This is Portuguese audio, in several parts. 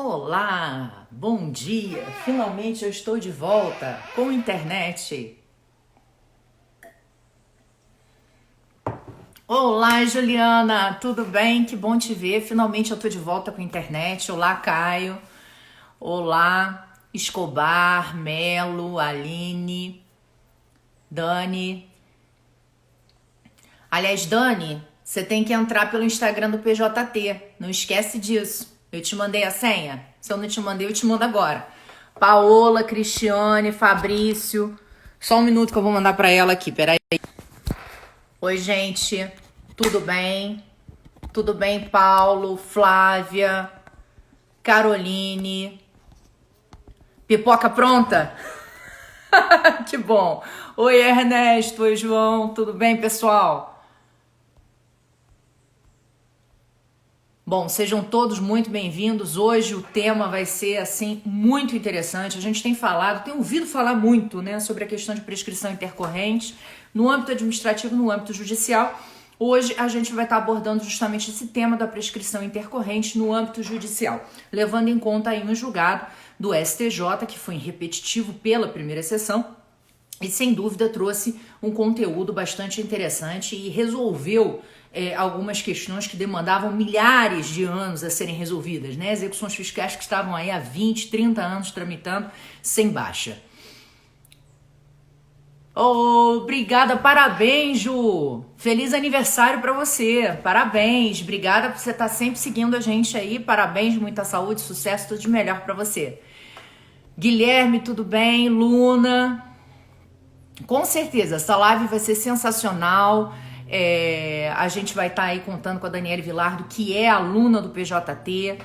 Olá, bom dia! Finalmente eu estou de volta com internet. Olá, Juliana, tudo bem? Que bom te ver. Finalmente eu estou de volta com internet. Olá, Caio. Olá, Escobar, Melo, Aline, Dani. Aliás, Dani, você tem que entrar pelo Instagram do PJT. Não esquece disso. Eu te mandei a senha? Se eu não te mandei, eu te mando agora. Paola, Cristiane, Fabrício. Só um minuto que eu vou mandar pra ela aqui, peraí. Oi, gente. Tudo bem? Tudo bem, Paulo, Flávia, Caroline? Pipoca pronta? Que bom. Oi, Ernesto. Oi, João. Tudo bem, pessoal? Bom, sejam todos muito bem-vindos. Hoje o tema vai ser assim muito interessante. A gente tem falado, tem ouvido falar muito, né, sobre a questão de prescrição intercorrente no âmbito administrativo, no âmbito judicial. Hoje a gente vai estar abordando justamente esse tema da prescrição intercorrente no âmbito judicial, levando em conta aí um julgado do STJ que foi repetitivo pela primeira sessão e sem dúvida trouxe um conteúdo bastante interessante e resolveu algumas questões que demandavam milhares de anos a serem resolvidas, né? Execuções fiscais que estavam aí há 20, 30 anos tramitando sem baixa. Oh, obrigada, parabéns, Ju! Feliz aniversário para você, parabéns, obrigada por você estar sempre seguindo a gente aí, parabéns, muita saúde, sucesso, tudo de melhor para você. Guilherme, tudo bem? Luna, com certeza, essa live vai ser sensacional. A gente vai estar aí contando com a Daniele Vilardo, que é aluna do PJT,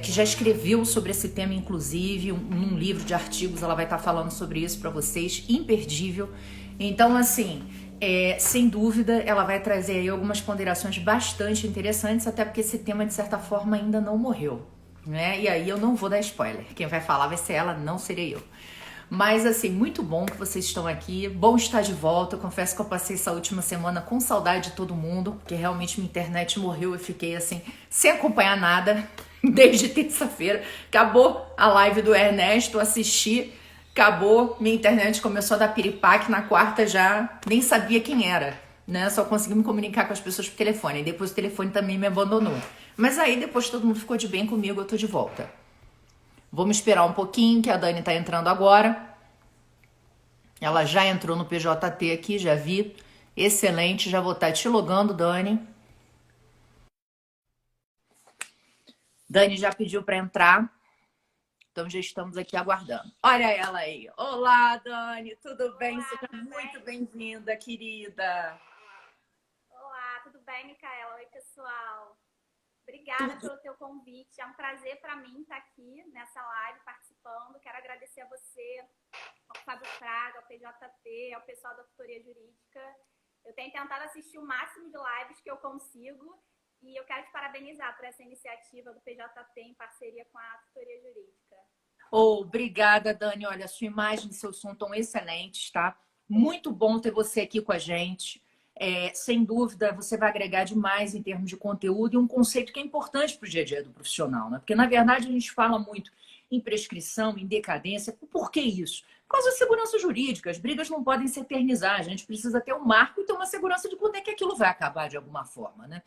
que já escreveu sobre esse tema, inclusive, num livro de artigos. Ela vai estar falando sobre isso para vocês, imperdível. Então, assim, sem dúvida, ela vai trazer aí algumas ponderações bastante interessantes, até porque esse tema, de certa forma, ainda não morreu, né? E aí eu não vou dar spoiler. Quem vai falar vai ser ela, não serei eu. Mas assim, muito bom que vocês estão aqui, bom estar de volta. Eu confesso que eu passei essa última semana com saudade de todo mundo, porque realmente minha internet morreu. Eu fiquei assim, sem acompanhar nada, desde terça-feira. Acabou a live do Ernesto, assisti, acabou, minha internet começou a dar piripaque. Na quarta já nem sabia quem era, né? Só consegui me comunicar com as pessoas por telefone, e depois o telefone também me abandonou. Mas aí depois todo mundo ficou de bem comigo, eu tô de volta. Vamos esperar um pouquinho, que a Dani tá entrando agora. Ela já entrou no PJT aqui, já vi. Excelente, já vou estar te logando, Dani. Dani já pediu para entrar, então já estamos aqui aguardando. Olha ela aí. Olá, Dani, tudo bem? Olá, Seja tudo muito bem? bem-vinda, querida. Olá, tudo bem, Micaela? Oi, pessoal. Obrigada Tudo. pelo teu convite. É um prazer para mim estar aqui nessa live participando. Quero agradecer a você, ao Fábio Fraga, ao PJT, ao pessoal da tutoria jurídica. Eu tenho tentado assistir o máximo de lives que eu consigo e eu quero te parabenizar por essa iniciativa do PJT em parceria com a tutoria jurídica. Obrigada, Dani. Olha, a sua imagem e seu som estão excelentes, tá? Muito bom ter você aqui com a gente. Sem dúvida, você vai agregar demais em termos de conteúdo e um conceito que é importante para o dia a dia do profissional, né? Porque, na verdade, a gente fala muito em prescrição, em decadência. Por que isso? Por causa da segurança jurídica. As brigas não podem se eternizar. A gente precisa ter um marco e ter uma segurança de quando é que aquilo vai acabar de alguma forma, né?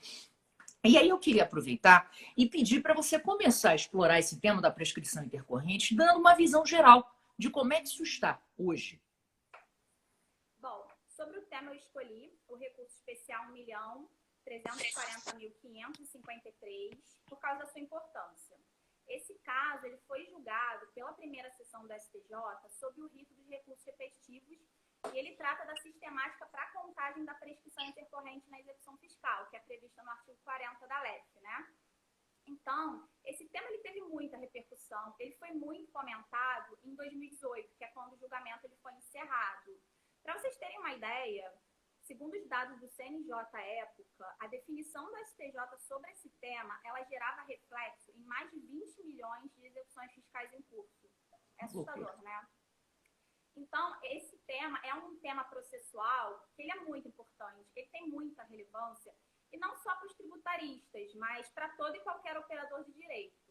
E aí eu queria aproveitar e pedir para você começar a explorar esse tema da prescrição intercorrente, dando uma visão geral de como é que isso está hoje. Bom, sobre o tema eu escolhi o recurso especial 1.340.553 por causa da sua importância. Esse caso ele foi julgado pela primeira sessão do STJ sob o rito dos recursos repetitivos e ele trata da sistemática para a contagem da prescrição intercorrente na execução fiscal, que é prevista no artigo 40 da LEF, né? Então, esse tema ele teve muita repercussão, ele foi muito comentado em 2018, que é quando o julgamento ele foi encerrado. Para vocês terem uma ideia, segundo os dados do CNJ à época, a definição do STJ sobre esse tema, ela gerava reflexo em mais de 20 milhões de execuções fiscais em curso. É assustador, né? Então, esse tema é um tema processual que ele é muito importante, ele tem muita relevância, e não só para os tributaristas, mas para todo e qualquer operador de direito.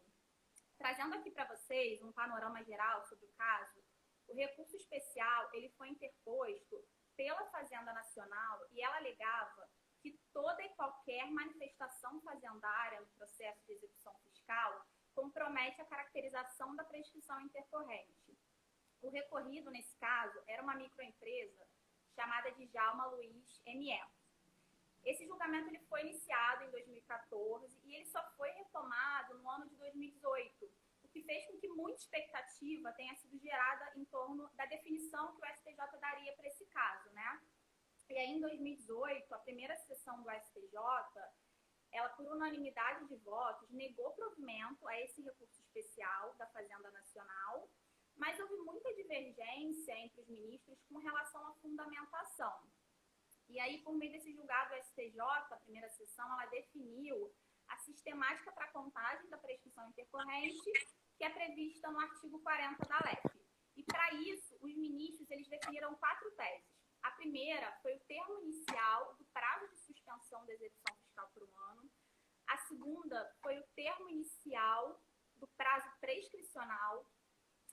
Trazendo aqui para vocês um panorama geral sobre o caso, o recurso especial ele foi interposto pela Fazenda Nacional e ela alegava que toda e qualquer manifestação fazendária no processo de execução fiscal compromete a caracterização da prescrição intercorrente. O recorrido, nesse caso, era uma microempresa chamada de Djalma Luiz M.E. Esse julgamento ele foi iniciado em 2014 e ele só foi retomado no ano de 2018, o que fez com que muita expectativa tenha sido gerada em torno da definição que o STJ daria para esse caso, né? E aí, em 2018, a primeira sessão do STJ, ela, por unanimidade de votos, negou provimento a esse recurso especial da Fazenda Nacional, mas houve muita divergência entre os ministros com relação à fundamentação. E aí, por meio desse julgado STJ, a primeira sessão, ela definiu a sistemática para a contagem da prescrição intercorrente, que é prevista no artigo 40 da LEF. E, para isso, os ministros eles definiram 4 teses. A primeira foi o termo inicial do prazo de suspensão da execução fiscal por um ano. A segunda foi o termo inicial do prazo prescricional.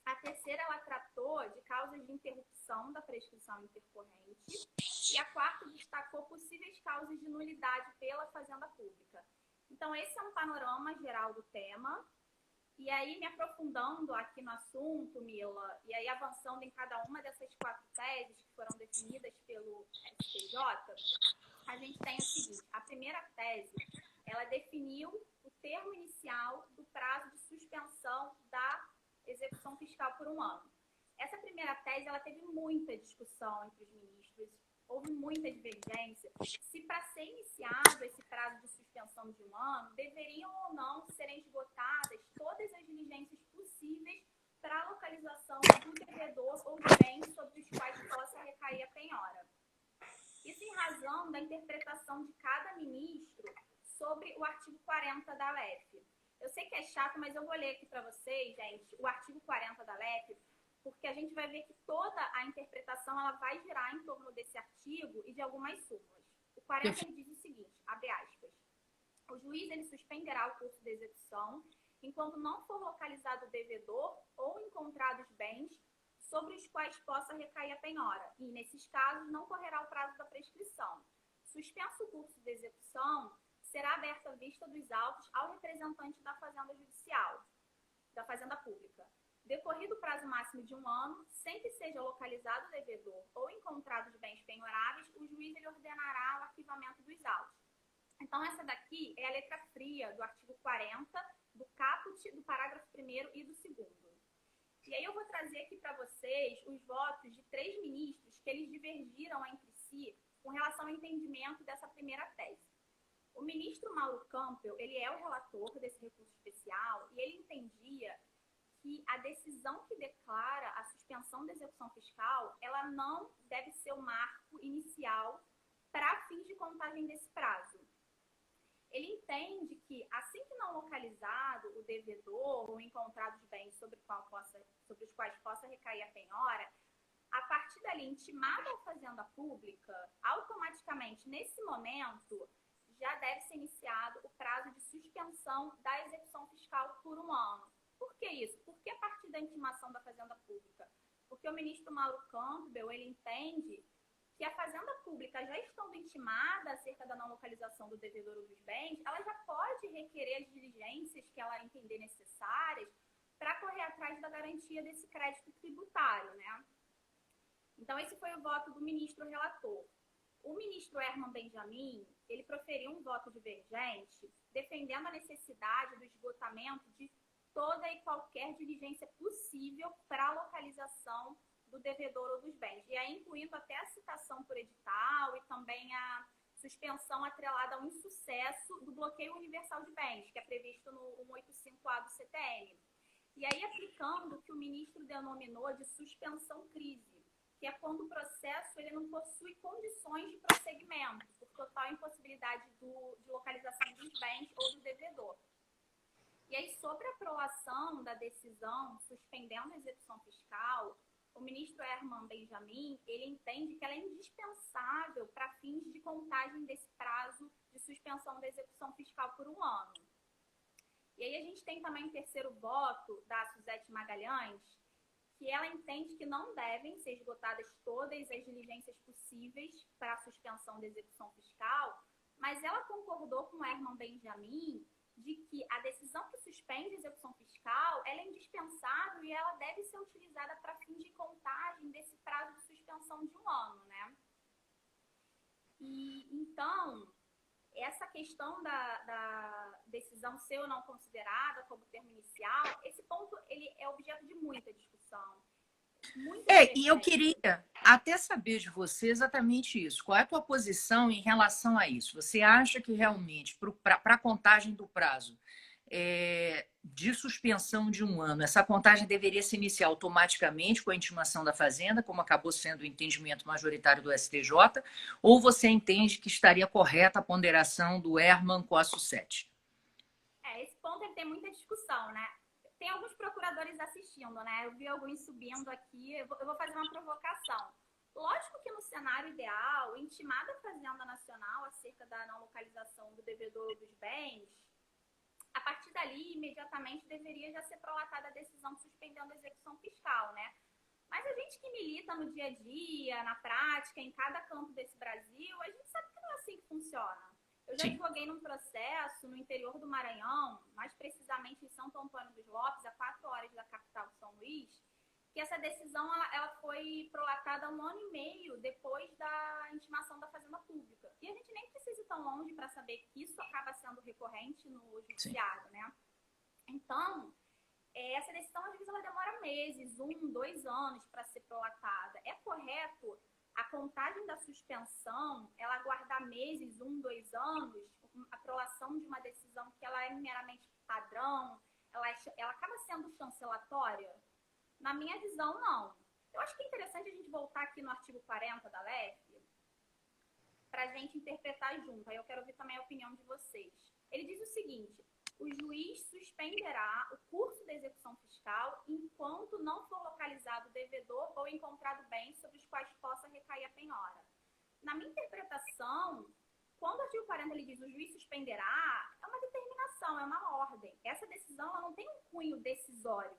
A terceira, ela tratou de causas de interrupção da prescrição intercorrente. E a quarta destacou possíveis causas de nulidade pela Fazenda Pública. Então, esse é um panorama geral do tema. E aí, me aprofundando aqui no assunto, Mila, e aí avançando em cada uma dessas 4 teses que foram definidas pelo STJ, a gente tem o seguinte: a primeira tese, ela definiu o termo inicial do prazo de suspensão da execução fiscal por um ano. Essa primeira tese, ela teve muita discussão entre os ministros, houve muita divergência se para ser iniciado esse prazo de suspensão de um ano, deveriam ou não serem esgotadas todas as diligências possíveis para a localização do devedor ou de bens sobre os quais possa recair a penhora. Isso em razão da interpretação de cada ministro sobre o artigo 40 da LEF. Eu sei que é chato, mas eu vou ler aqui para vocês, gente, o artigo 40 da LEF, porque a gente vai ver que toda a interpretação ela vai girar em torno desse artigo e de algumas súmulas. O 40 ele diz o seguinte, abre aspas, o juiz ele suspenderá o curso de execução enquanto não for localizado o devedor ou encontrados bens sobre os quais possa recair a penhora, e nesses casos não correrá o prazo da prescrição. Suspenso o curso de execução, será aberta a vista dos autos ao representante da Fazenda Judicial, da Fazenda Pública. Decorrido o prazo máximo de um ano, sem que seja localizado o devedor ou encontrados bens penhoráveis, o juiz ele ordenará o arquivamento dos autos. Então, essa daqui é a letra fria do artigo 40, do caput, do parágrafo 1º e do 2º. E aí eu vou trazer aqui para vocês os votos de 3 ministros que eles divergiram entre si com relação ao entendimento dessa primeira tese. O ministro Mauro Campbell, ele é o relator desse recurso especial e ele entendia que a decisão que declara a suspensão da execução fiscal, ela não deve ser o marco inicial para fins de contagem desse prazo. Ele entende que, assim que não localizado o devedor ou encontrados bens sobre os quais possa recair a penhora, a partir dali, intimada a Fazenda Pública, automaticamente, nesse momento, já deve ser iniciado o prazo de suspensão da execução fiscal por um ano. Por que isso? Por que a partir da intimação da Fazenda Pública? Porque o ministro Mauro Campbell, ele entende que a Fazenda Pública, já estando intimada acerca da não localização do devedor ou dos bens, ela já pode requerer as diligências que ela entender necessárias para correr atrás da garantia desse crédito tributário, né? Então, esse foi o voto do ministro relator. O ministro Herman Benjamin, ele proferiu um voto divergente, defendendo a necessidade do esgotamento de toda e qualquer diligência possível para a localização do devedor ou dos bens, e aí incluindo até a citação por edital e também a suspensão atrelada ao insucesso do bloqueio universal de bens, que é previsto no 185A do CTN. E aí aplicando o que o ministro denominou de suspensão crise, que é quando o processo ele não possui condições de prosseguimento, por total impossibilidade de localização dos bens ou do devedor. E aí, sobre a aprovação da decisão suspendendo a execução fiscal, o ministro Herman Benjamin, ele entende que ela é indispensável para fins de contagem desse prazo de suspensão da execução fiscal por um ano. E aí aí a gente tem também o terceiro voto da Suzete Magalhães, que ela entende que não devem ser esgotadas todas as diligências possíveis para a suspensão da execução fiscal, mas ela concordou com o Herman Benjamin de que a decisão que suspende a execução fiscal ela é indispensável e ela deve ser utilizada para fins de contagem desse prazo de suspensão de um ano, né? E, então, essa questão da decisão ser ou não considerada como termo inicial, esse ponto ele é objeto de muita discussão. E eu queria até saber de você exatamente isso. Qual é a tua posição em relação a isso? Você acha que realmente, para a contagem do prazo de suspensão de um ano, essa contagem deveria se iniciar automaticamente com a intimação da Fazenda, como acabou sendo o entendimento majoritário do STJ, ou você entende que estaria correta a ponderação do Herman com a SUSET? Esse ponto ele tem muita discussão, né? Tem alguns procuradores assistindo, né? Eu vi alguns subindo aqui. Eu vou fazer uma provocação. Lógico que no cenário ideal, intimada a Fazenda Nacional acerca da não localização do devedor ou dos bens, a partir dali, imediatamente, deveria já ser prolatada a decisão suspendendo a execução fiscal, né? Mas a gente que milita no dia a dia, na prática, em cada canto desse Brasil, a gente sabe que não é assim que funciona. Eu já advoguei num processo no interior do Maranhão, mais precisamente em Santo Antônio dos Lopes, a 4 horas da capital de São Luís, que essa decisão ela foi prolatada 1 ano e meio depois da intimação da Fazenda Pública. E a gente nem precisa ir tão longe para saber que isso acaba sendo recorrente no judiciário, né? Então, essa decisão, às vezes, ela demora meses, 1, 2 anos para ser prolatada. É correto a contagem da suspensão, ela aguardar meses, 1, 2 anos, a prolação de uma decisão que ela é meramente padrão, ela acaba sendo chancelatória? Na minha visão, não. Eu acho que é interessante a gente voltar aqui no artigo 40 da LEF para a gente interpretar junto. Aí eu quero ouvir também a opinião de vocês. Ele diz o seguinte: o juiz suspenderá o curso da execução fiscal enquanto não for localizado o devedor ou encontrado bens sobre os quais possa recair a penhora. Na minha interpretação, quando o artigo 40 ele diz o juiz suspenderá, é uma determinação, é uma ordem. Essa decisão ela não tem um cunho decisório.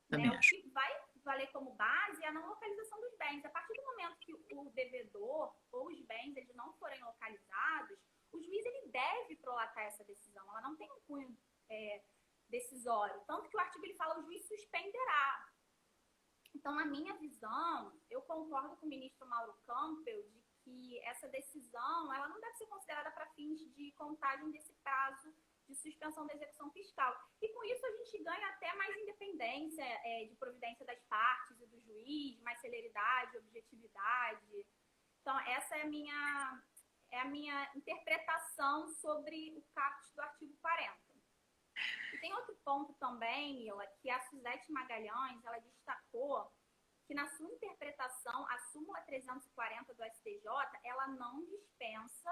Né? O que vai valer como base é a não localização dos bens. A partir do momento que o devedor ou os bens eles não forem localizados, o juiz ele deve prolatar essa decisão. Ela não tem um cunho decisório. Tanto que o artigo ele fala o juiz suspenderá. Então, na minha visão, eu concordo com o ministro Mauro Campbell de que essa decisão ela não deve ser considerada para fins de contagem desse prazo de suspensão da execução fiscal. E com isso a gente ganha até mais independência de providência das partes e do juiz, mais celeridade, objetividade. Então, essa é a minha interpretação sobre o caput do artigo 40. E tem outro ponto também, Mila, que a Suzete Magalhães ela destacou que na sua interpretação, a súmula 340 do STJ, ela não dispensa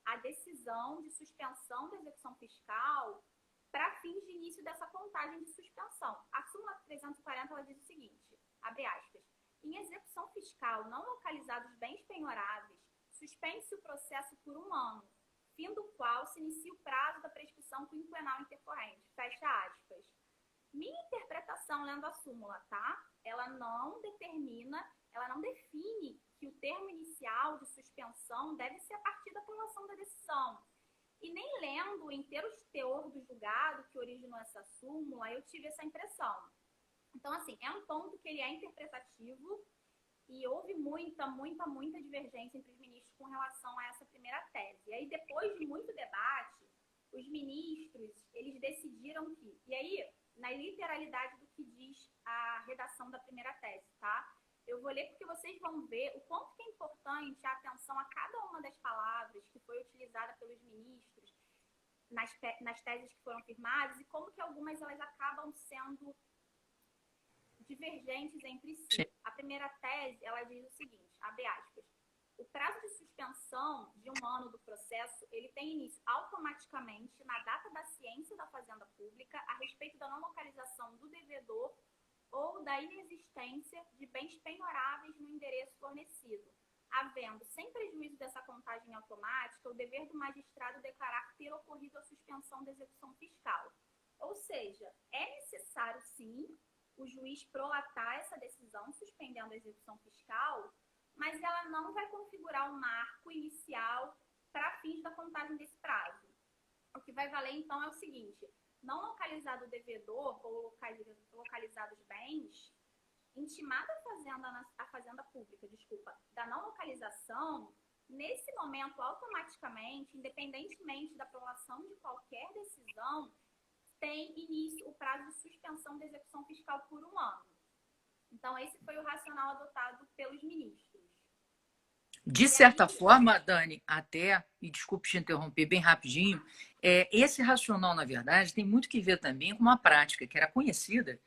a decisão de suspensão da execução fiscal para fins de início dessa contagem de suspensão. A súmula 340 ela diz o seguinte, abre aspas, em execução fiscal não localizados bens penhoráveis, suspende-se o processo por 1 ano, fim do qual se inicia o prazo da prescrição quinquenal intercorrente. Fecha aspas. Minha interpretação lendo a súmula, tá? Ela não define que o termo inicial de suspensão deve ser a partir da aprovação da decisão. E nem lendo o inteiro teor do julgado que originou essa súmula, eu tive essa impressão. Então, assim, é um ponto que ele é interpretativo e houve muita divergência entre os ministros com relação a essa primeira tese. E aí, depois de muito debate, os ministros, eles decidiram que... E aí, na literalidade do que diz a redação da primeira tese, tá? Eu vou ler porque vocês vão ver o quanto que é importante a atenção a cada uma das palavras que foi utilizada pelos ministros nas teses que foram firmadas e como que algumas elas acabam sendo divergentes entre si. Sim. A primeira tese, ela diz o seguinte, abre aspas, o prazo de suspensão de 1 ano do processo, ele tem início automaticamente na data da ciência da Fazenda Pública a respeito da não localização do devedor ou da inexistência de bens penhoráveis no endereço fornecido, havendo, sem prejuízo dessa contagem automática, o dever do magistrado declarar ter ocorrido a suspensão da execução fiscal. Ou o juiz prolatar essa decisão, suspendendo a execução fiscal, mas ela não vai configurar um marco inicial para fins da contagem desse prazo. O que vai valer, então, é o seguinte: não localizado o devedor ou localizados bens, intimada a fazenda pública, da não localização, nesse momento, automaticamente, independentemente da prolação de qualquer decisão, tem início o prazo de suspensão da execução fiscal por 1 ano. Então, esse foi o racional adotado pelos ministros. De certa forma, Dani, até, e desculpe te interromper bem rapidinho, esse racional, na verdade, tem muito que ver também com uma prática que era conhecida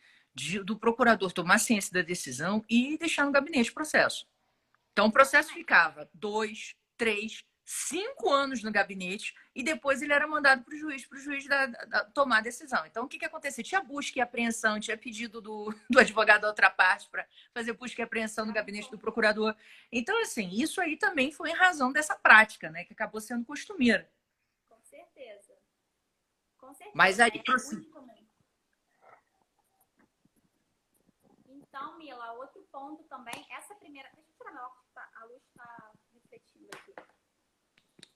do procurador tomar ciência da decisão e deixar no gabinete o processo. Então, o processo ficava 2, 3, 5 anos no gabinete e depois ele era mandado para o juiz tomar a decisão. Então, o que acontecia? Tinha busca e apreensão, tinha pedido do advogado da outra parte para fazer busca e apreensão no gabinete do procurador. Então, assim, isso aí também foi em razão dessa prática, né, que acabou sendo costumeira. Com certeza. Com certeza. Mas aí, muito comum. Então, Mila, outro ponto também, essa primeira... Deixa eu tirar meu óculos, a luz está refletindo aqui.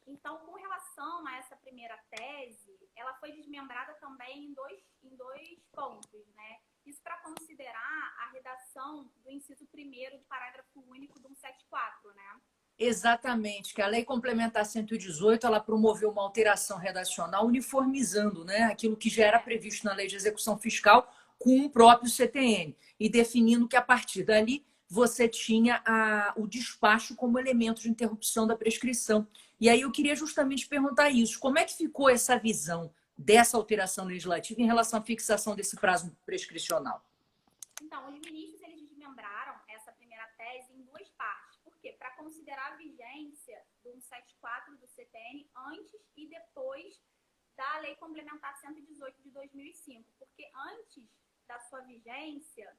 Então, com relação a essa primeira tese, ela foi desmembrada também em dois pontos, né? Isso para considerar a redação do inciso 1º do parágrafo único do 174, né? Exatamente, que a Lei Complementar 118, ela promoveu uma alteração redacional uniformizando, né, aquilo que já era previsto na Lei de Execução Fiscal com o próprio CTN e definindo que a partir dali você tinha o despacho como elemento de interrupção da prescrição. E aí eu queria justamente perguntar isso, como é que ficou essa visão dessa alteração legislativa em relação à fixação desse prazo prescricional? Então, os ministros, eles desmembraram essa primeira tese em 2 partes. Por quê? Para considerar a vigência do 174 do CTN antes e depois da Lei Complementar 118 de 2005. Porque antes da sua vigência,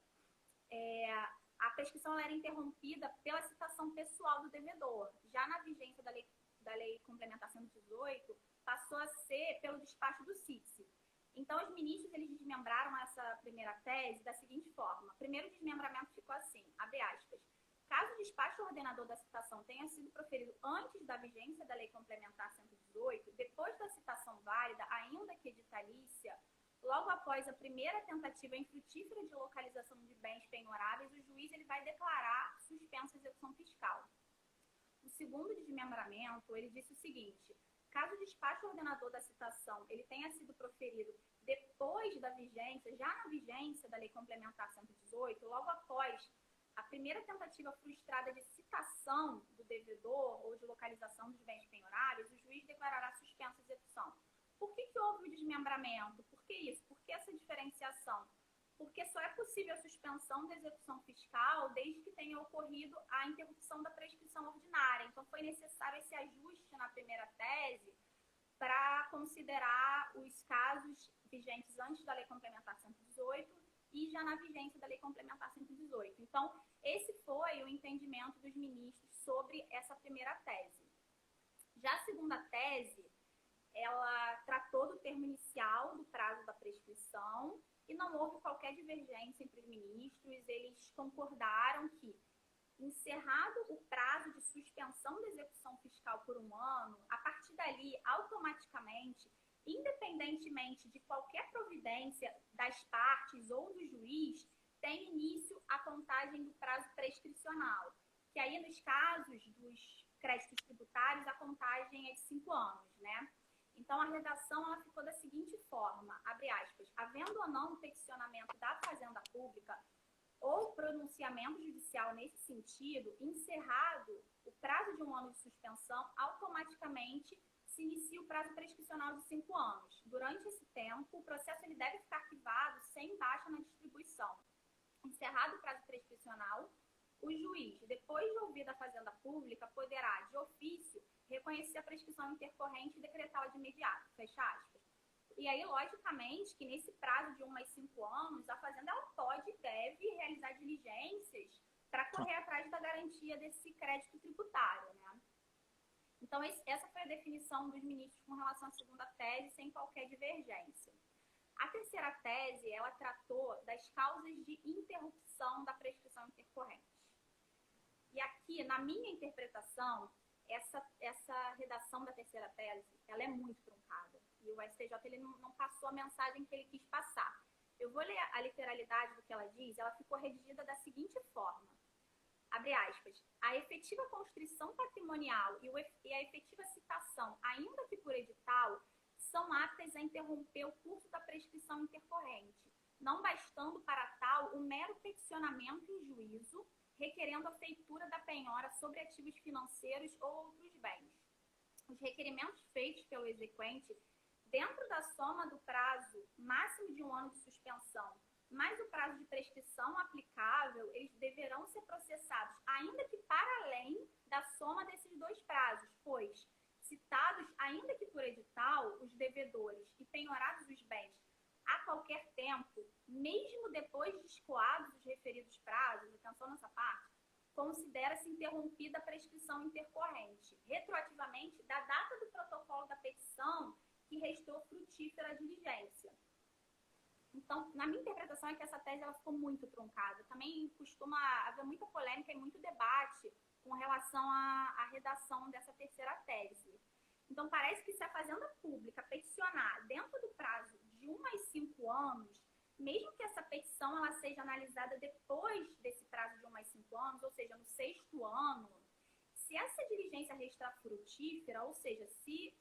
a prescrição era interrompida pela citação pessoal do devedor. Já na vigência da Lei Complementar 118, passou a ser pelo despacho do CITSE. Então, os ministros, eles desmembraram essa primeira tese da seguinte forma. O primeiro desmembramento ficou assim, abre aspas. Caso o despacho ordenador da citação tenha sido proferido antes da vigência da Lei Complementar 118, depois da citação válida, ainda que editalícia, logo após a primeira tentativa infrutífera de localização de bens penhoráveis, o juiz ele vai declarar suspensa a execução fiscal. O segundo desmembramento, ele disse o seguinte: caso o despacho ordenador da citação ele tenha sido proferido depois da vigência, já na vigência da Lei Complementar 118, logo após a primeira tentativa frustrada de citação do devedor ou de localização dos bens penhoráveis, o juiz declarará suspensa a execução. Por que houve o desmembramento? Por que isso? Por que essa diferenciação? Porque só é possível a suspensão da execução fiscal desde que tenha ocorrido a interrupção da prescrição ordinária. Então, foi necessário esse ajuste na primeira tese para considerar os casos vigentes antes da Lei Complementar 118 e já na vigência da Lei Complementar 118. Então, esse foi o entendimento dos ministros sobre essa primeira tese. Já a segunda tese, ela tratou do termo inicial do prazo da prescrição e não houve qualquer divergência entre os ministros. Eles concordaram que, encerrado o prazo de suspensão da execução fiscal por 1 ano, a partir dali, automaticamente, independentemente de qualquer providência das partes ou do juiz, tem início a contagem do prazo prescricional, que aí, nos casos dos créditos tributários, a contagem é de 5 anos, né? Então, a redação ela ficou da seguinte forma, abre aspas, havendo ou não um peticionamento da Fazenda Pública ou pronunciamento judicial nesse sentido, encerrado o prazo de 1 ano de suspensão, automaticamente se inicia o prazo prescricional de 5 anos. Durante esse tempo, o processo ele deve ficar arquivado sem baixa na distribuição. Encerrado o prazo prescricional, o juiz, depois de ouvir a Fazenda Pública, poderá, de ofício, reconhecer a prescrição intercorrente e decretá-la de imediato, fecha aspas. E aí, logicamente, que nesse prazo de 1 a 5 anos, a Fazenda ela pode e deve realizar diligências para correr atrás da garantia desse crédito tributário, né? Então, essa foi a definição dos ministros com relação à segunda tese, sem qualquer divergência. A terceira terceira tese, ela tratou das causas de interrupção da prescrição intercorrente. E aqui, na minha interpretação, essa redação da terceira tese, ela é muito truncada. E o STJ ele não passou a mensagem que ele quis passar. Eu vou ler a literalidade do que ela diz. Ela ficou redigida da seguinte forma. Abre aspas. A efetiva constrição patrimonial e a efetiva citação, ainda que por edital, são aptas a interromper o curso da prescrição intercorrente, não bastando para tal o mero peticionamento em juízo, requerendo a feitura da penhora sobre ativos financeiros ou outros bens. Os requerimentos feitos pelo exequente, dentro da soma do prazo máximo de 1 ano de suspensão, mais o prazo de prescrição aplicável, eles deverão ser processados, ainda que para além da soma desses dois prazos, pois, citados, ainda que por edital, os devedores e penhorados os bens a qualquer tempo, mesmo depois de escoados os referidos prazos, atenção nessa parte, considera-se interrompida a prescrição intercorrente, retroativamente da data do protocolo da petição que restou frutífera a diligência. Então, na minha interpretação é que essa tese ela ficou muito truncada. Também costuma haver muita polêmica e muito debate com relação à redação dessa terceira tese. Então, parece que se a Fazenda Pública peticionar dentro do prazo de 1 a 5 anos, mesmo que essa petição ela seja analisada depois desse prazo de 1 a 5 anos, ou seja, no 6º ano, se essa diligência restar frutífera, ou seja, se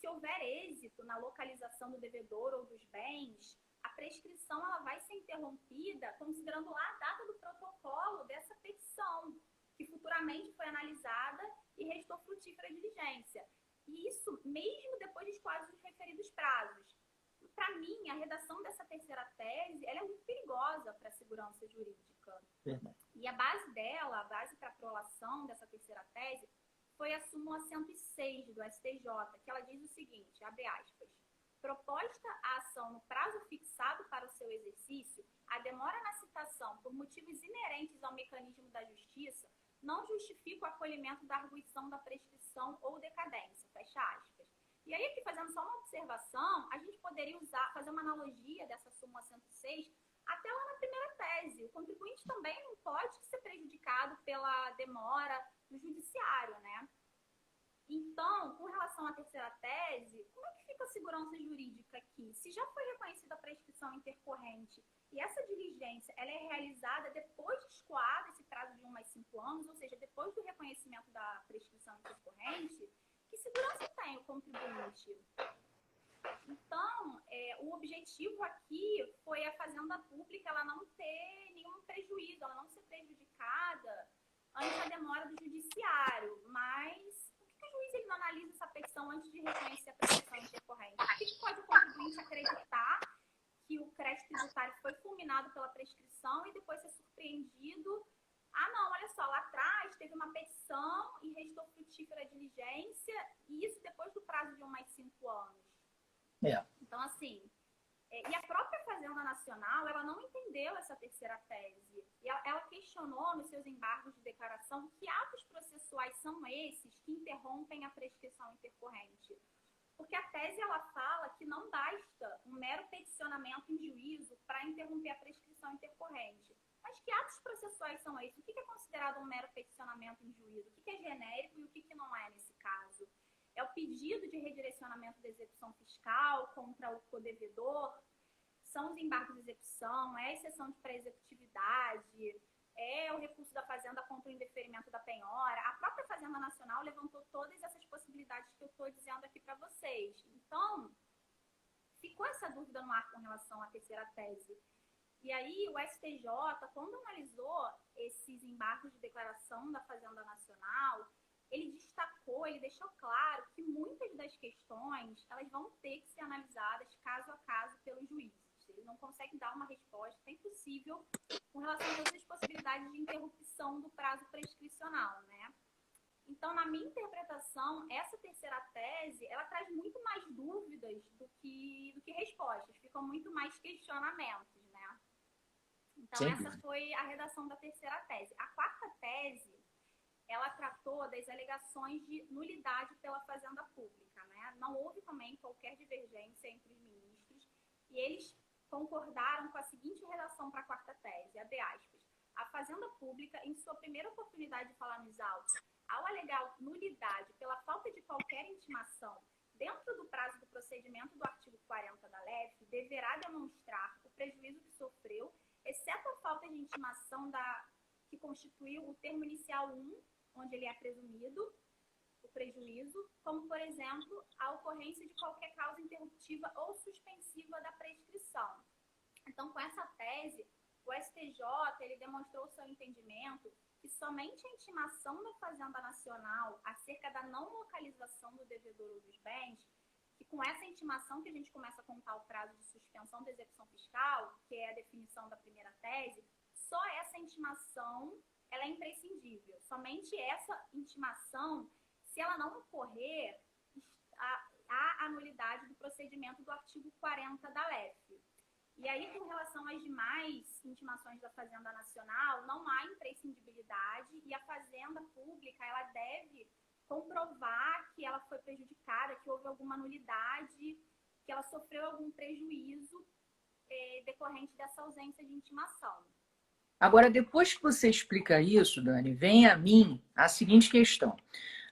houver êxito na localização do devedor ou dos bens, a prescrição ela vai ser interrompida considerando lá a data do protocolo dessa petição, que futuramente foi analisada e restou frutífera a diligência. E isso mesmo depois dos quase os referidos prazos. Para mim, a redação dessa terceira tese ela é muito perigosa para a segurança jurídica. Verdade. E a base dela, a base para a prolação dessa terceira tese, foi a súmula 106 do STJ, que ela diz o seguinte, abre aspas, proposta a ação no prazo fixado para o seu exercício, a demora na citação por motivos inerentes ao mecanismo da justiça não justifica o acolhimento da arguição da prescrição ou decadência, fecha aspas. E aí, aqui fazendo só uma observação, a gente poderia fazer uma analogia dessa súmula 106 até lá na primeira tese. O contribuinte também não pode ser prejudicado pela demora do judiciário, né? Então, com relação à terceira tese, como é que fica a segurança jurídica aqui? Se já foi reconhecida a prescrição intercorrente e essa diligência ela é realizada depois de escoado esse prazo de 1 a 5 anos, ou seja, depois do reconhecimento da prescrição intercorrente, que segurança tem o contribuinte? Então, o objetivo aqui foi a Fazenda Pública ela não ter nenhum prejuízo, ela não ser prejudicada antes da demora do judiciário. Mas por que o juiz ele não analisa essa petição antes de reconhecer a prescrição intercorrente? Por que pode o contribuinte acreditar que o crédito tributário foi fulminado pela prescrição e depois ser surpreendido? Ah, não, olha só, lá atrás teve uma petição e restou frutífera a diligência, e isso depois do prazo de 1 a 5 anos. Então, assim, e a própria Fazenda Nacional, ela não entendeu essa terceira tese. E ela questionou nos seus embargos de declaração que atos processuais são esses que interrompem a prescrição intercorrente. Porque a tese, ela fala que não basta um mero peticionamento em juízo para interromper a prescrição intercorrente. Mas que atos processuais são esses? O que é considerado um mero peticionamento em juízo? O que é genérico e o que não é nesse caso? É o pedido de redirecionamento da execução fiscal contra o codevedor, são os embargos de execução, é a exceção de pré-executividade, é o recurso da Fazenda contra o indeferimento da penhora. A própria Fazenda Nacional levantou todas essas possibilidades que eu estou dizendo aqui para vocês. Então, ficou essa dúvida no ar com relação à terceira tese. E aí, o STJ, quando analisou esses embargos de declaração da Fazenda Nacional, ele destacou, ele deixou claro que muitas das questões elas vão ter que ser analisadas caso a caso pelos juízes. Ele não consegue dar uma resposta, é impossível, com relação a todas as possibilidades de interrupção do prazo prescricional, né? Então, na minha interpretação, essa terceira tese, ela traz muito mais dúvidas do que respostas, ficam muito mais questionamentos, né? Então, essa foi a redação da terceira tese. A quarta tese, ela tratou das alegações de nulidade pela Fazenda Pública, né? Não houve também qualquer divergência entre os ministros e eles concordaram com a seguinte redação para a quarta tese, abre aspas, a Fazenda Pública, em sua primeira oportunidade de falar nos autos, ao alegar nulidade pela falta de qualquer intimação dentro do prazo do procedimento do artigo 40 da LEF, deverá demonstrar o prejuízo que sofreu, exceto a falta de intimação que constituiu o termo inicial 1, onde ele é presumido, o prejuízo, como, por exemplo, a ocorrência de qualquer causa interruptiva ou suspensiva da prescrição. Então, com essa tese, o STJ ele demonstrou seu entendimento que somente a intimação da Fazenda Nacional acerca da não localização do devedor ou dos bens, que com essa intimação que a gente começa a contar o prazo de suspensão da execução fiscal, que é a definição da primeira tese, só essa intimação ela é imprescindível. Somente essa intimação, se ela não ocorrer, há a nulidade do procedimento do artigo 40 da LEF. E aí, com relação às demais intimações da Fazenda Nacional, não há imprescindibilidade e a Fazenda Pública ela deve comprovar que ela foi prejudicada, que houve alguma nulidade, que ela sofreu algum prejuízo decorrente dessa ausência de intimação. Agora, depois que você explica isso, Dani, vem a mim a seguinte questão.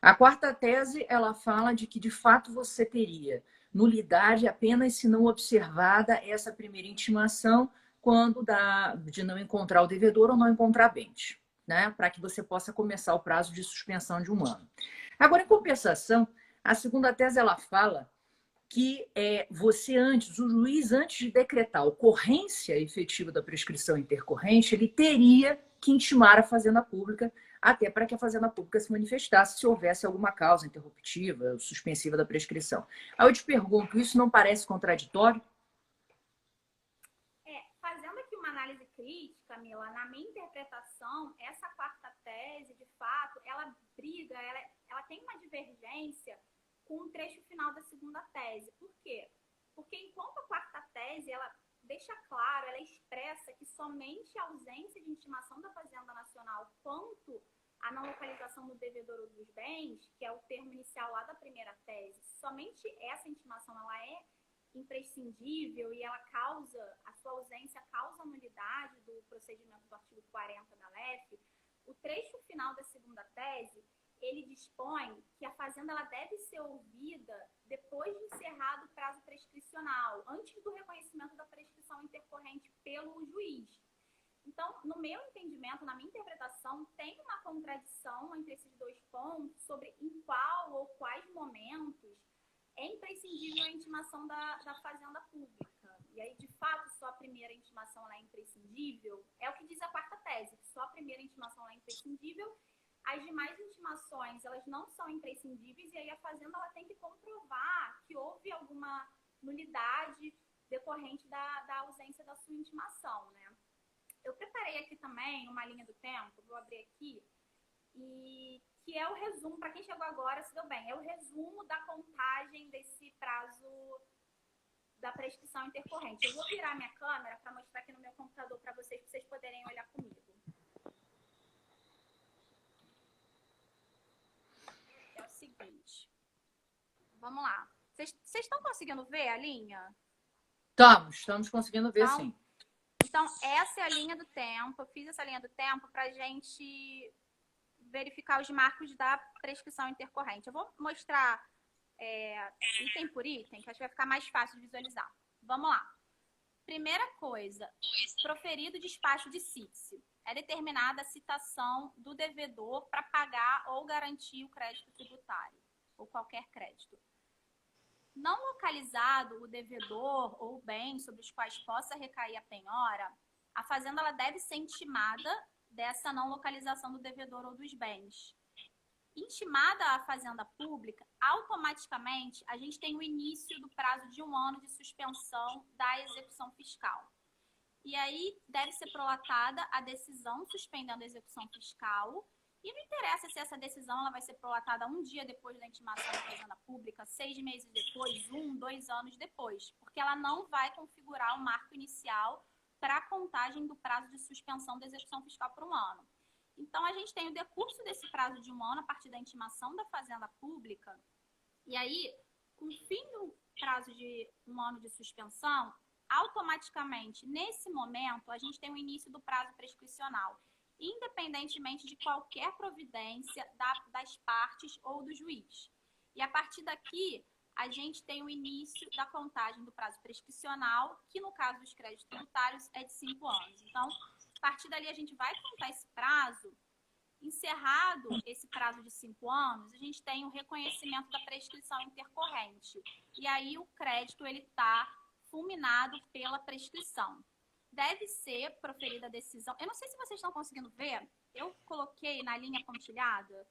A quarta tese, ela fala de que, de fato, você teria nulidade apenas se não observada essa primeira intimação quando de não encontrar o devedor ou não encontrar bens, né? Para que você possa começar o prazo de suspensão de 1 ano. Agora, em compensação, a segunda tese, ela fala que o juiz, antes de decretar a ocorrência efetiva da prescrição intercorrente, ele teria que intimar a Fazenda Pública, até para que a Fazenda Pública se manifestasse se houvesse alguma causa interruptiva, suspensiva da prescrição. Aí eu te pergunto, isso não parece contraditório? Fazendo aqui uma análise crítica, Mila, na minha interpretação, essa quarta tese, de fato, ela briga, ela tem uma divergência com o trecho final da segunda tese. Por quê? Porque enquanto a quarta tese, ela deixa claro, ela expressa que somente a ausência de intimação da Fazenda Nacional quanto à não localização do devedor ou dos bens, que é o termo inicial lá da primeira tese, somente essa intimação ela é imprescindível e ela a sua ausência causa nulidade do procedimento do artigo 40 da LEF, o trecho final da segunda tese, ele dispõe que a Fazenda ela deve ser ouvida depois de encerrado o prazo prescricional, antes do reconhecimento da prescrição intercorrente pelo juiz. Então, no meu entendimento, na minha interpretação, tem uma contradição entre esses dois pontos sobre em qual ou quais momentos é imprescindível a intimação da Fazenda Pública. E aí, de fato, só a primeira intimação ela é imprescindível. É o que diz a quarta tese, que só a primeira intimação ela é imprescindível. As demais intimações, elas não são imprescindíveis e aí a Fazenda ela tem que comprovar que houve alguma nulidade decorrente da ausência da sua intimação, né? Eu preparei aqui também uma linha do tempo, vou abrir aqui, e que é o resumo, para quem chegou agora, se deu bem, é o resumo da contagem desse prazo da prescrição intercorrente. Eu vou virar minha câmera para mostrar aqui no meu computador para vocês poderem olhar comigo. É o seguinte. Vamos lá. Vocês estão conseguindo ver a linha? Estamos conseguindo ver, então, sim. Então, essa é a linha do tempo. Eu fiz essa linha do tempo para a gente verificar os marcos da prescrição intercorrente. Eu vou mostrar item por item, que acho que vai ficar mais fácil de visualizar. Vamos lá. Primeira coisa, proferido despacho de cítice. É determinada a citação do devedor para pagar ou garantir o crédito tributário, ou qualquer crédito. Não localizado o devedor ou bem sobre os quais possa recair a penhora, a Fazenda ela deve ser intimada dessa não localização do devedor ou dos bens. Intimada a Fazenda Pública, automaticamente a gente tem o início do prazo de 1 ano de suspensão da execução fiscal. E aí deve ser prolatada a decisão suspendendo a execução fiscal. E não interessa se essa decisão ela vai ser prolatada 1 dia depois da intimação da Fazenda Pública, 6 meses depois, 1, 2 anos depois, porque ela não vai configurar o marco inicial para a contagem do prazo de suspensão da execução fiscal por 1 ano. Então, a gente tem o decurso desse prazo de 1 ano a partir da intimação da Fazenda Pública, e aí, com o fim do prazo de 1 ano de suspensão, automaticamente, nesse momento, a gente tem o início do prazo prescricional, independentemente de qualquer providência das partes ou do juiz. E a partir daqui, a gente tem o início da contagem do prazo prescricional, que no caso dos créditos tributários é de 5 anos. Então, a partir dali, a gente vai contar esse prazo. Encerrado esse prazo de 5 anos, a gente tem o reconhecimento da prescrição intercorrente. E aí o crédito está fulminado pela prescrição. Deve ser proferida a decisão. Eu não sei se vocês estão conseguindo ver, eu coloquei na linha pontilhada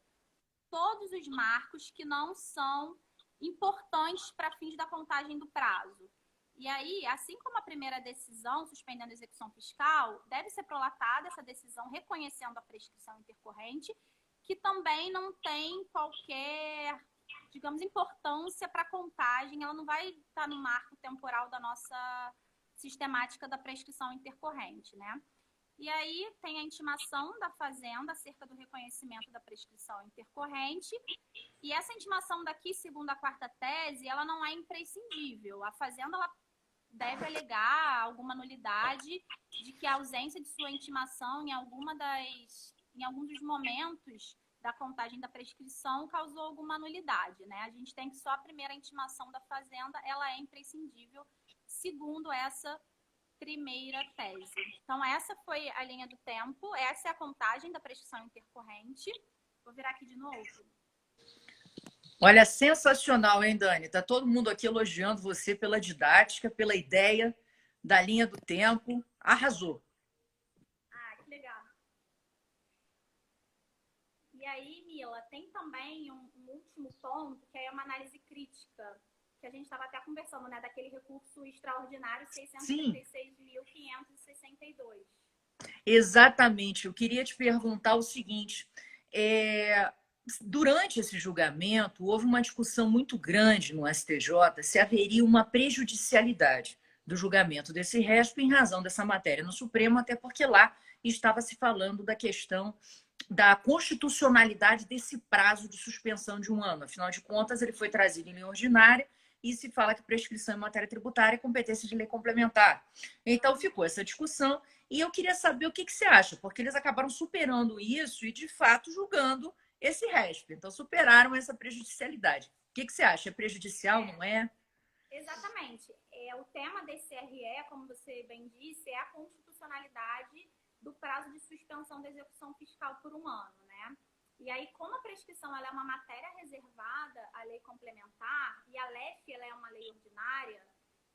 todos os marcos que não são importantes para fins da contagem do prazo. E aí, assim como a primeira decisão, suspendendo a execução fiscal, deve ser prolatada essa decisão reconhecendo a prescrição intercorrente, que também não tem qualquer, digamos, importância para a contagem, ela não vai estar no marco temporal da nossa sistemática da prescrição intercorrente, né? E aí tem a intimação da Fazenda acerca do reconhecimento da prescrição intercorrente. E essa intimação daqui, segundo a quarta tese, ela não é imprescindível. A Fazenda ela deve alegar alguma nulidade de que a ausência de sua intimação em algum dos momentos da contagem da prescrição causou alguma nulidade, né? A gente tem que só a primeira intimação da Fazenda, ela é imprescindível, segundo essa primeira tese. Então, essa foi a linha do tempo, essa é a contagem da prescrição intercorrente. Vou virar aqui de novo. Olha, sensacional, hein, Dani? Tá todo mundo aqui elogiando você pela didática, pela ideia da linha do tempo. Arrasou. Ah, que legal. E aí, Mila, tem também um último ponto, que é uma análise crítica, que a gente estava até conversando, né, daquele recurso extraordinário 636.562. Exatamente. Eu queria te perguntar o seguinte: durante esse julgamento, houve uma discussão muito grande no STJ se haveria uma prejudicialidade do julgamento desse régimen em razão dessa matéria no Supremo, até porque lá estava se falando da questão da constitucionalidade desse prazo de suspensão de 1 ano. Afinal de contas, ele foi trazido em lei ordinária e se fala que prescrição em matéria tributária é competência de lei complementar. Então, ficou essa discussão e eu queria saber o que você acha, porque eles acabaram superando isso e, de fato, julgando esse régimen. Então, superaram essa prejudicialidade. O que você acha? É prejudicial, não é? Exatamente. O tema desse RE, como você bem disse, é a constitucionalidade do prazo de suspensão da execução fiscal por 1 ano, né? E aí, como a prescrição ela é uma matéria reservada à lei complementar e a LEF ela é uma lei ordinária,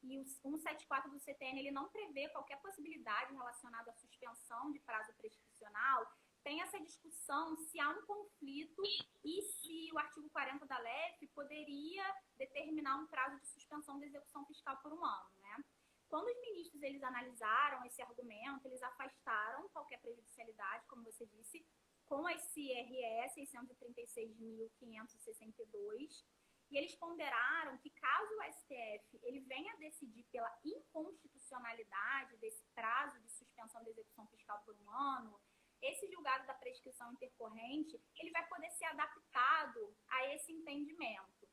e o 174 do CTN ele não prevê qualquer possibilidade relacionada à suspensão de prazo prescricional, tem essa discussão se há um conflito e se o artigo 40 da LEF poderia determinar um prazo de suspensão da execução fiscal por 1 ano, né? Quando os ministros eles analisaram esse argumento, eles afastaram qualquer prejudicialidade, como você disse, com esse RE 636.562, e eles ponderaram que caso o STF ele venha decidir pela inconstitucionalidade desse prazo de suspensão da execução fiscal por 1 ano, esse julgado da prescrição intercorrente ele vai poder ser adaptado a esse entendimento.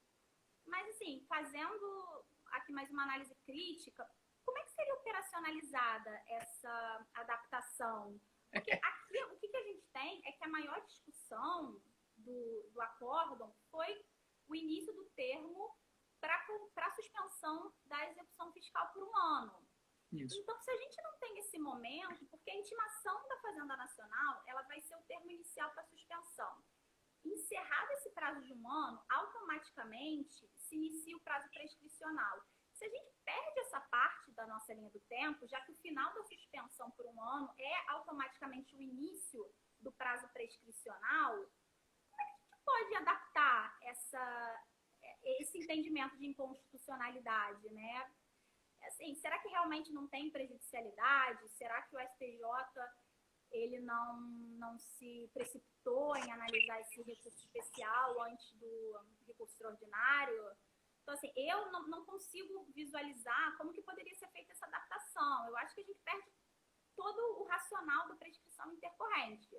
Mas, assim, fazendo aqui mais uma análise crítica, como é que seria operacionalizada essa adaptação? Porque aqui o que a gente tem é que a maior discussão do acórdão foi o início do termo para suspensão da execução fiscal por 1 ano. Isso. Então, se a gente não tem esse momento, porque a intimação da Fazenda Nacional ela vai ser o termo inicial para suspensão. Encerrado esse prazo de 1 ano, automaticamente se inicia o prazo prescricional. Se a gente perde essa parte da nossa linha do tempo, já que o final da suspensão por 1 ano é automaticamente o início do prazo prescricional, como é que a gente pode adaptar esse entendimento de inconstitucionalidade, né? Assim, será que realmente não tem prejudicialidade? Será que o STJ ele não se precipitou em analisar esse recurso especial antes do recurso extraordinário? Então, assim, eu não consigo visualizar como que poderia ser feita essa adaptação. Eu acho que a gente perde todo o racional da prescrição intercorrente.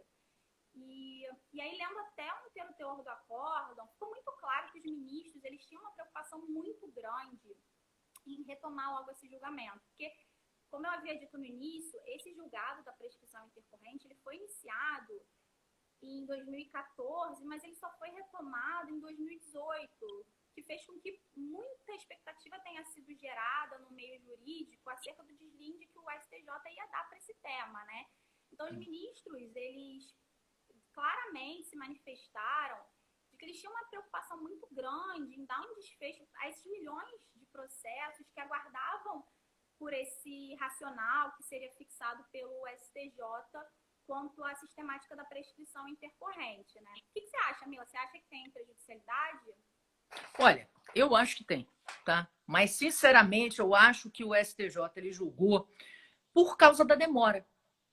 E aí, lendo até o inteiro teor do acórdão, ficou muito claro que os ministros eles tinham uma preocupação muito grande em retomar logo esse julgamento. Porque como eu havia dito no início, esse julgado da prescrição intercorrente, ele foi iniciado em 2014, mas ele só foi retomado em 2018, que fez com que muita expectativa tenha sido gerada no meio jurídico acerca do deslinde que o STJ ia dar para esse tema, né? Então, os ministros, eles claramente se manifestaram de que eles tinham uma preocupação muito grande em dar um desfecho a esses milhões de processos que aguardavam por esse racional que seria fixado pelo STJ quanto à sistemática da prescrição intercorrente, né? O que você acha, Mila? Você acha que tem prejudicialidade? Olha, eu acho que tem, tá? Mas, sinceramente, eu acho que o STJ ele julgou por causa da demora.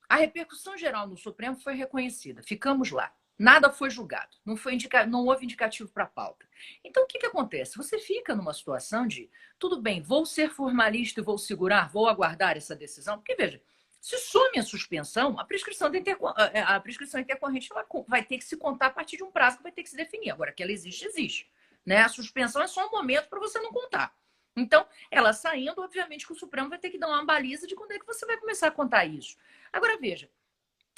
A repercussão geral no Supremo foi reconhecida. Ficamos lá. Nada foi julgado. Não houve indicativo para pauta. Então, o que acontece? Você fica numa situação de, tudo bem, vou ser formalista e vou segurar, vou aguardar essa decisão. Porque, veja, se some a suspensão, a prescrição intercorrente ela vai ter que se contar a partir de um prazo que vai ter que se definir. Agora, que ela existe, existe. Né? A suspensão é só um momento para você não contar. Então, ela saindo, obviamente que o Supremo vai ter que dar uma baliza de quando é que você vai começar a contar isso. Agora, veja,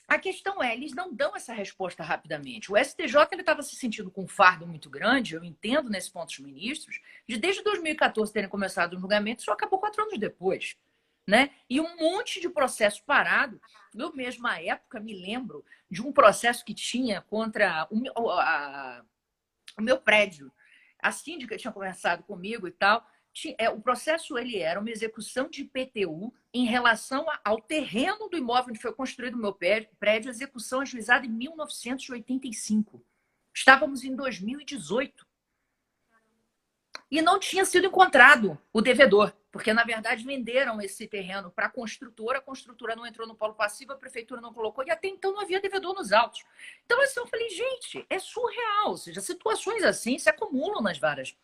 a questão é, eles não dão essa resposta rapidamente. O STJ estava se sentindo com um fardo muito grande, eu entendo nesse ponto os ministros, de desde 2014 terem começado o julgamento, só acabou 4 anos depois. Né? E um monte de processo parado. Eu mesma, à época, me lembro de um processo que tinha contra o meu prédio. A síndica tinha conversado comigo e tal. O processo ele era uma execução de IPTU em relação ao terreno do imóvel onde foi construído o meu prédio, execução ajuizada em 1985. Estávamos em 2018. E não tinha sido encontrado o devedor, porque, na verdade, venderam esse terreno para a construtora não entrou no polo passivo, a prefeitura não colocou, e até então não havia devedor nos autos. Então, assim, eu falei, gente, é surreal, ou seja, situações assim se acumulam nas varas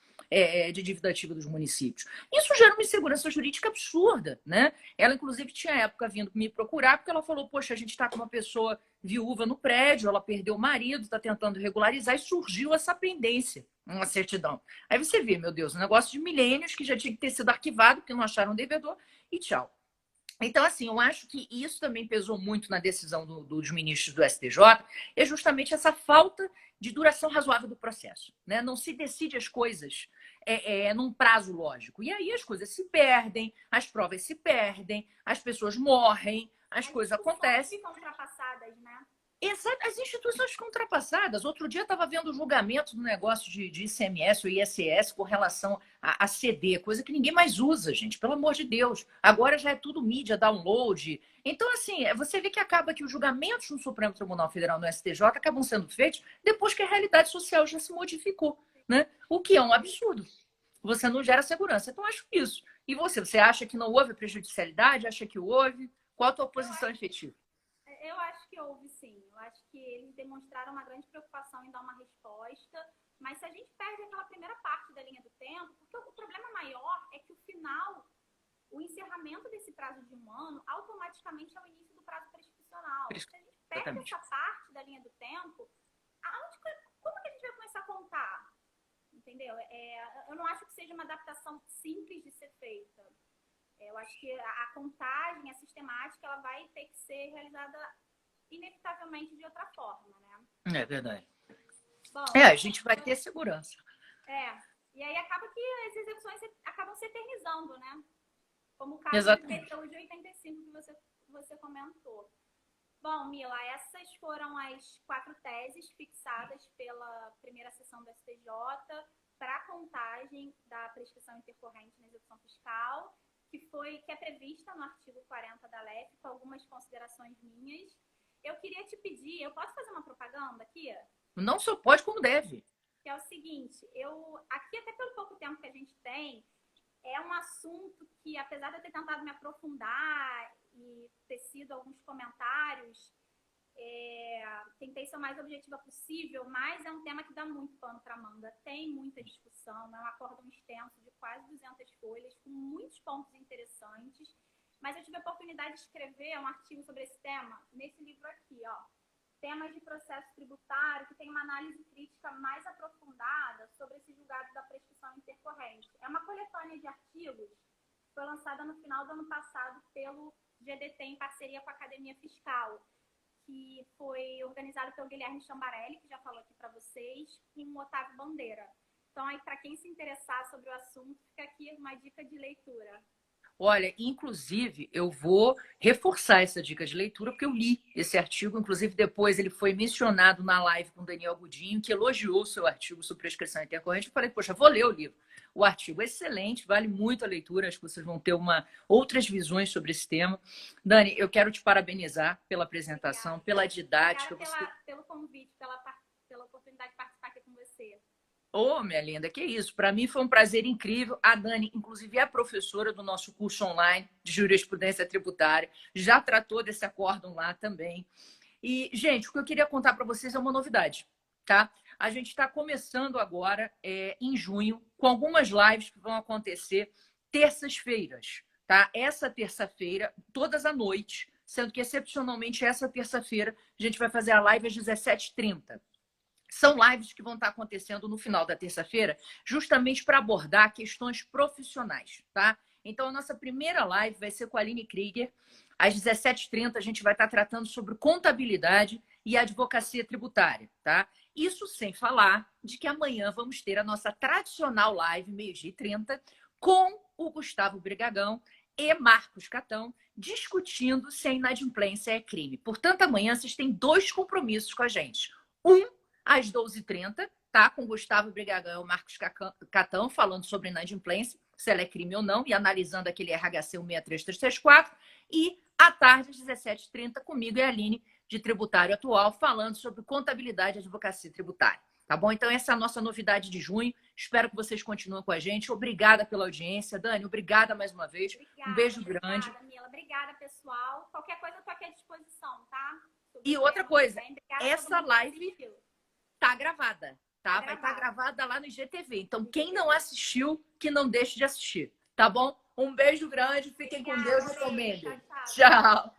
de dívida ativa dos municípios. Isso gera uma insegurança jurídica absurda, né? Ela, inclusive, tinha época vindo me procurar, porque ela falou, poxa, a gente está com uma pessoa viúva no prédio, ela perdeu o marido, está tentando regularizar, e surgiu essa pendência, uma certidão. Aí você vê, meu Deus, um negócio de milênios que já tinha que ter sido arquivado, porque não acharam devedor, e tchau. Então, assim, eu acho que isso também pesou muito na decisão dos ministros do STJ, é justamente essa falta de duração razoável do processo. Né? Não se decide as coisas num prazo lógico. E aí as coisas se perdem, as provas se perdem, as pessoas morrem, as coisas acontecem. Ficam ultrapassadas, né? Exato, as instituições ficam ultrapassadas. Outro dia estava vendo o julgamento do negócio de ICMS ou ISS com relação a CD, coisa que ninguém mais usa, gente, pelo amor de Deus. Agora já é tudo mídia, download. Então, assim, você vê que acaba que os julgamentos no Supremo Tribunal Federal, no STJ, acabam sendo feitos depois que a realidade social já se modificou, né? O que é um absurdo. Você não gera segurança. Então, acho isso. E você acha que não houve prejudicialidade? Acha que houve? Qual a tua posição efetiva? Eu acho que houve, sim. Eu acho que eles demonstraram uma grande preocupação em dar uma resposta, mas se a gente perde aquela primeira parte da linha do tempo, porque o problema maior é que o final, o encerramento desse prazo de 1 ano, automaticamente é o início do prazo prescricional. Se a gente perde essa parte da linha do tempo, como que a gente vai começar a contar? Entendeu? Eu não acho que seja uma adaptação simples de ser feita. Eu acho que a contagem, a sistemática, ela vai ter que ser realizada inevitavelmente de outra forma, né? É verdade. Bom, a gente vai ter segurança. E aí acaba que as execuções acabam se eternizando, né? Como o caso do IPTU de 85 que você comentou. Bom, Mila, essas foram as 4 teses fixadas pela primeira sessão do STJ para a contagem da prescrição intercorrente na execução fiscal, que é prevista no artigo 40 da LEF, com algumas considerações minhas. Eu queria te pedir, eu posso fazer uma propaganda aqui? Não só pode, como deve. Que é o seguinte, aqui até pelo pouco tempo que a gente tem, é um assunto que, apesar de eu ter tentado me aprofundar e ter sido alguns comentários, tentei ser o mais objetiva possível, mas é um tema que dá muito pano para manga, tem muita discussão, é um acórdão extenso de quase 200 folhas, com muitos pontos interessantes, mas eu tive a oportunidade de escrever um artigo sobre esse tema nesse livro aqui, ó, Temas de Processo Tributário, que tem uma análise crítica mais aprofundada sobre esse julgado da prescrição intercorrente. É uma coletânea de artigos foi lançada no final do ano passado pelo GDT em parceria com a Academia Fiscal, que foi organizado pelo Guilherme Chambarelli, que já falou aqui para vocês, e o Otávio Bandeira. Então, aí, para quem se interessar sobre o assunto, fica aqui uma dica de leitura. Olha, inclusive, eu vou reforçar essa dica de leitura, porque eu li esse artigo, inclusive depois ele foi mencionado na live com o Daniel Godinho, que elogiou o seu artigo sobre prescrição intercorrente. Eu falei, poxa, vou ler o livro. O artigo é excelente, vale muito a leitura, acho que vocês vão ter outras visões sobre esse tema. Dani, eu quero te parabenizar pela apresentação, Obrigada. pela didática. Pelo convite, pela oportunidade de participar aqui com você. Ô, minha linda, que isso. Para mim foi um prazer incrível. A Dani, inclusive, é professora do nosso curso online de jurisprudência tributária. Já tratou desse acórdão lá também. E, gente, o que eu queria contar para vocês é uma novidade, tá? A gente está começando agora, em junho, com algumas lives que vão acontecer terças-feiras, tá? Essa terça-feira, todas à noite, sendo que, excepcionalmente, essa terça-feira, a gente vai fazer a live às 17h30. São lives que vão estar acontecendo no final da terça-feira, justamente para abordar questões profissionais, tá? Então, a nossa primeira live vai ser com a Aline Krieger. Às 17h30, a gente vai estar tratando sobre contabilidade e advocacia tributária, tá? Isso sem falar de que amanhã vamos ter a nossa tradicional live, 12h30, com o Gustavo Brigagão e Marcos Catão, discutindo se a inadimplência é crime. Portanto, amanhã vocês têm 2 compromissos com a gente. Às 12h30, tá? Com Gustavo Brigagão e Marcos Catão, falando sobre inadimplência, se ela é crime ou não, e analisando aquele RHC 163334. E à tarde, às 17h30, comigo e a Aline, de Tributário Atual, falando sobre contabilidade e advocacia tributária. Tá bom? Então, essa é a nossa novidade de junho. Espero que vocês continuem com a gente. Obrigada pela audiência. Dani, obrigada mais uma vez. Obrigada, um beijo grande. Obrigada, Mila. Obrigada, pessoal. Qualquer coisa, eu tô aqui à disposição, tá? E outra coisa, essa live assistiu. Tá gravada, tá? Vai estar gravada lá no IGTV. Então, quem não assistiu, que não deixe de assistir, tá bom? Um beijo grande, fiquem com Deus e recomendem. Tchau.